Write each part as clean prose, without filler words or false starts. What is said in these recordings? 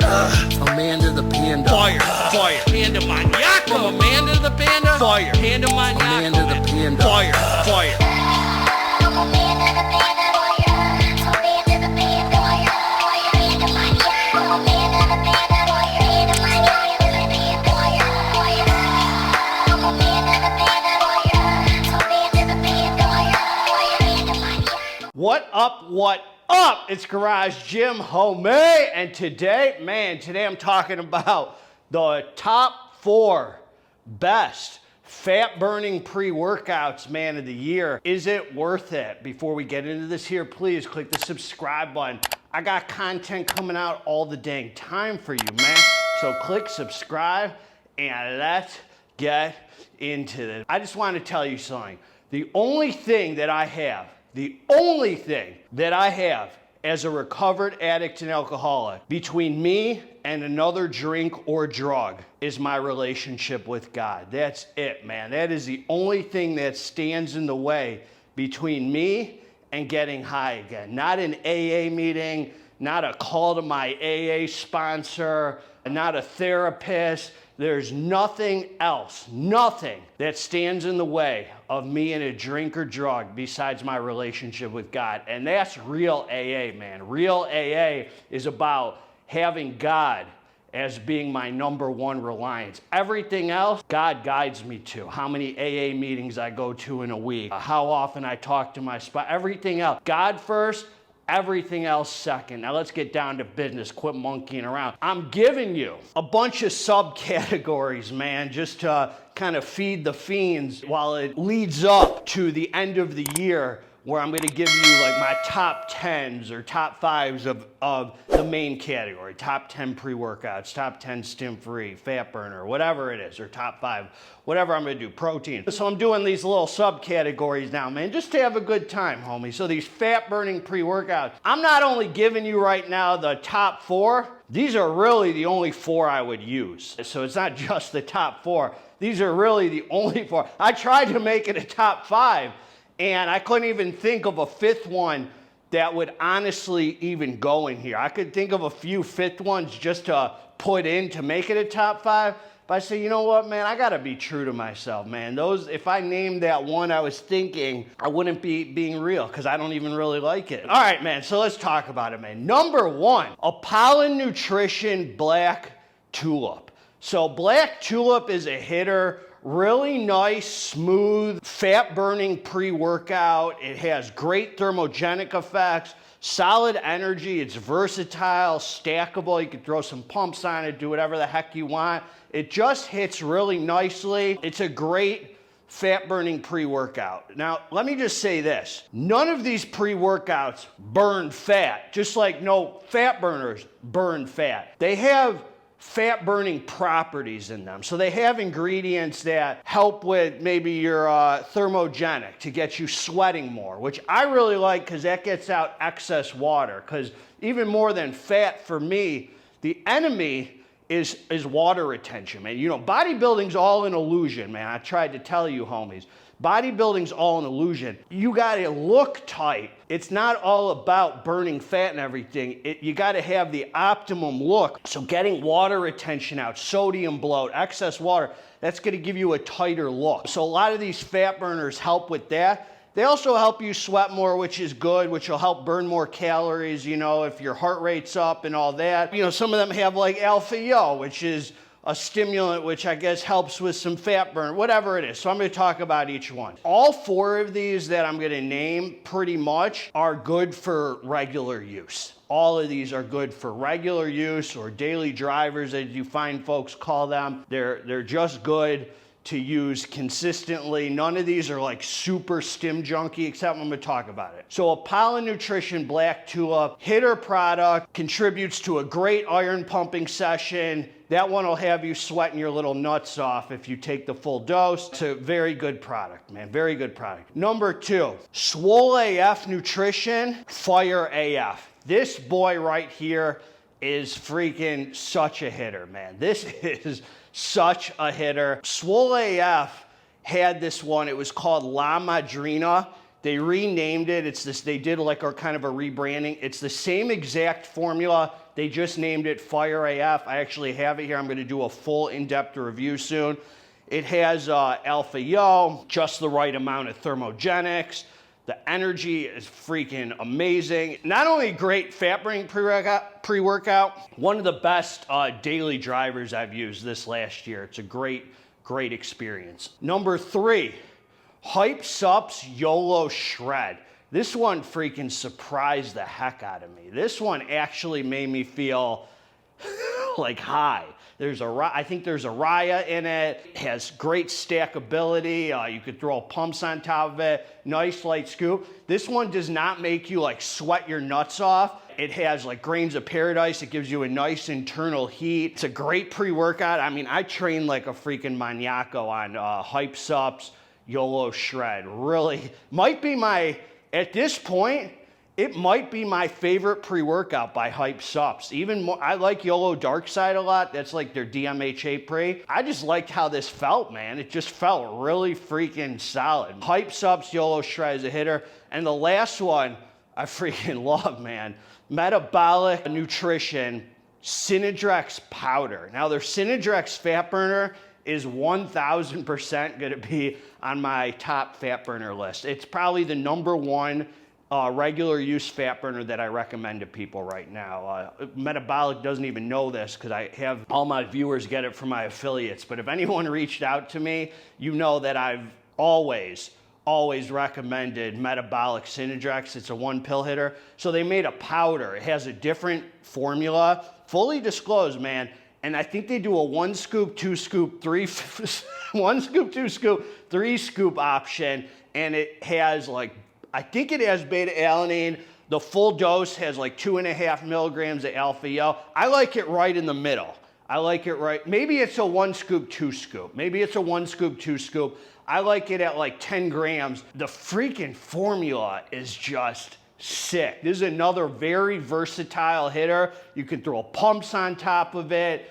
Amanda the Panda. Fire. Fire. Panda Maniac. From Amanda the Panda. Fire. Panda Maniac. Amanda the Panda. Fire. Fire. What up, what up? It's Garage GYMHOMIE, and today I'm talking about the top 4 best fat-burning pre-workouts, man, of the year. Is it worth it? Before we get into this here, please click the subscribe button. I got content coming out all the dang time for you, man. So click subscribe, and let's get into this. I just want to tell you something. The only thing that I have as a recovered addict and alcoholic between me and another drink or drug is my relationship with God. That's it, man. That is the only thing that stands in the way between me and getting high again. Not an AA meeting, not a call to my AA sponsor, not a therapist. There's nothing else, nothing that stands in the way of me and a drink or drug besides my relationship with God. And that's real AA, man. Real AA is about having God as being my number one reliance. Everything else, God guides me to. How many AA meetings I go to in a week, how often I talk to my spouse, everything else. God first, everything else second. Now let's get down to business. Quit monkeying around. I'm giving you a bunch of subcategories, man, just to kind of feed the fiends while it leads up to the end of the year, where I'm going to give you like my top 10s or top 5s of the main category. Top 10 pre-workouts, top 10 stim-free, fat burner, whatever it is, or top 5, whatever I'm going to do, protein. So I'm doing these little subcategories now, man, just to have a good time, homie. So these fat-burning pre-workouts, I'm not only giving you right now the top 4, these are really the only 4 I would use. So it's not just the top 4. These are really the only 4. I tried to make it a top 5, and I couldn't even think of a 5th one that would honestly even go in here. I could think of a few 5th ones just to put in to make it a top 5. But I say, you know what, man, I gotta be true to myself, man. Those, if I named that one I was thinking, I wouldn't be being real, because I don't even really like it. All right, man, so let's talk about it, man. Number 1, a Pollen Nutrition Black Tulip. So Black Tulip is a hitter. Really nice, smooth, fat-burning pre-workout. It has great thermogenic effects, solid energy. It's versatile, stackable. You can throw some pumps on it, do whatever the heck you want. It just hits really nicely. It's a great fat-burning pre-workout. Now, let me just say this. None of these pre-workouts burn fat, just like no fat burners burn fat. They have fat-burning properties in them. So they have ingredients that help with maybe your thermogenic to get you sweating more, which I really like because that gets out excess water. Because even more than fat for me, the enemy is water retention, man. You know, bodybuilding's all an illusion, man. I tried to tell you, homies. Bodybuilding's all an illusion. You gotta look tight. It's not all about burning fat and everything. You gotta have the optimum look. So getting water retention out, sodium bloat, excess water, that's gonna give you a tighter look. So a lot of these fat burners help with that. They also help you sweat more, which is good, which will help burn more calories, you know, if your heart rate's up and all that. You know, some of them have like Alpha-Yo, which is a stimulant, which I guess helps with some fat burn, whatever it is. So I'm going to talk about each one. All 4 of these that I'm going to name pretty much are good for regular use. All of these are good for regular use, or daily drivers, as you find folks call them. They're just good to use consistently. None of these are like super stim junky, except I'm going to talk about it. So a Pollen Nutrition Black Tulip hitter product contributes to a great iron pumping session. That one will have you sweating your little nuts off if you take the full dose. It's a very good product, man. Very good product. Number 2, SWAF Nutrition Fire AF. This boy right here is freaking such a hitter, man. This is such a hitter. SWAF had this one. It was called La Madrina. They renamed it. It's this. They did like a kind of a rebranding. It's the same exact formula They just named it Fire AF. I actually have it here. I'm going to do a full in-depth review soon. It has alpha yo, just the right amount of thermogenics. The energy is freaking amazing. Not only great fat burning pre-workout, one of the best daily drivers I've used this last year. It's a great experience. Number 3, SUPPS YOLO Shred. This one freaking surprised the heck out of me. This one actually made me feel like high. I think there's a raya in it. It has great stackability. You could throw pumps on top of it. Nice light scoop. This one does not make you like sweat your nuts off. It has like grains of paradise. It gives you a nice internal heat. It's a great pre-workout. I mean, I train like a freaking maniaco on SUPPS YOLO Shred. Really might be at this point, it might be my favorite pre-workout by SUPPS. Even more, I like YOLO Dark Side a lot. That's like their DMHA pre. I just liked how this felt, man. It just felt really freaking solid. SUPPS YOLO Shred is a hitter. And the last one I freaking love, man. Metabolic Nutrition CIDX powder. Now their CIDX fat burner is 1000% gonna be on my top fat burner list. It's probably the #1 regular use fat burner that I recommend to people right now. Metabolic doesn't even know this because I have all my viewers get it from my affiliates. But if anyone reached out to me, you know that I've always recommended Metabolic CIDX. It's a 1-pill hitter. So they made a powder. It has a different formula, fully disclosed, man. And I think they do a 1 scoop, 2 scoop, 3, 1 scoop, 2 scoop, 3 scoop option. And it has like, I think it has beta alanine. The full dose has like 2.5 milligrams of alpha yo. I like it right in the middle. I like it right. Maybe it's a 1 scoop, 2 scoop. Maybe it's a 1 scoop, 2 scoop. I like it at like 10 grams. The freaking formula is just sick. This is another very versatile hitter. You can throw pumps on top of it.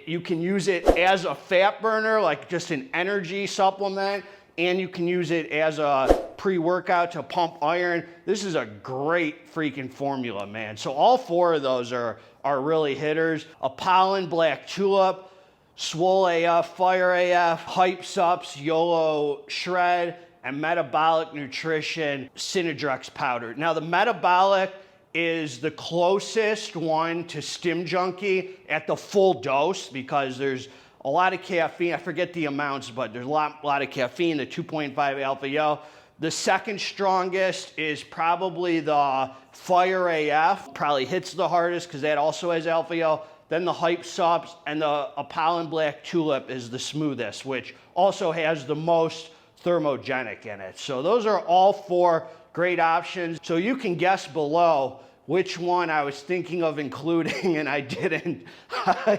You can use it as a fat burner, like just an energy supplement, and you can use it as a pre-workout to pump iron. This is a great freaking formula, man. So all 4 of those are really hitters. A Pollen Black Tulip, Swole AF, Fire AF, SUPPS YOLO Shred, and Metabolic Nutrition CIDX powder. Now the Metabolic is the closest one to Stim Junkie at the full dose because there's a lot of caffeine. I forget the amounts, but there's a lot of caffeine, the 2.5 alpha yo. The second strongest is probably the Fire AF, probably hits the hardest because that also has alpha yo. Then the SUPPS, and the Pollen Black Tulip is the smoothest, which also has the most thermogenic in it. So those are all 4 great options. So you can guess below which one I was thinking of including and I didn't.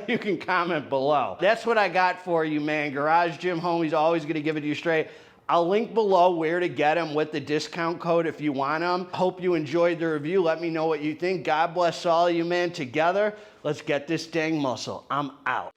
You can comment below. That's what I got for you, man. Garage Gym Homie's always gonna give it to you straight. I'll link below where to get them with the discount code if you want them. Hope you enjoyed the review. Let me know what you think. God bless all of you, man. Together, let's get this dang muscle. I'm out.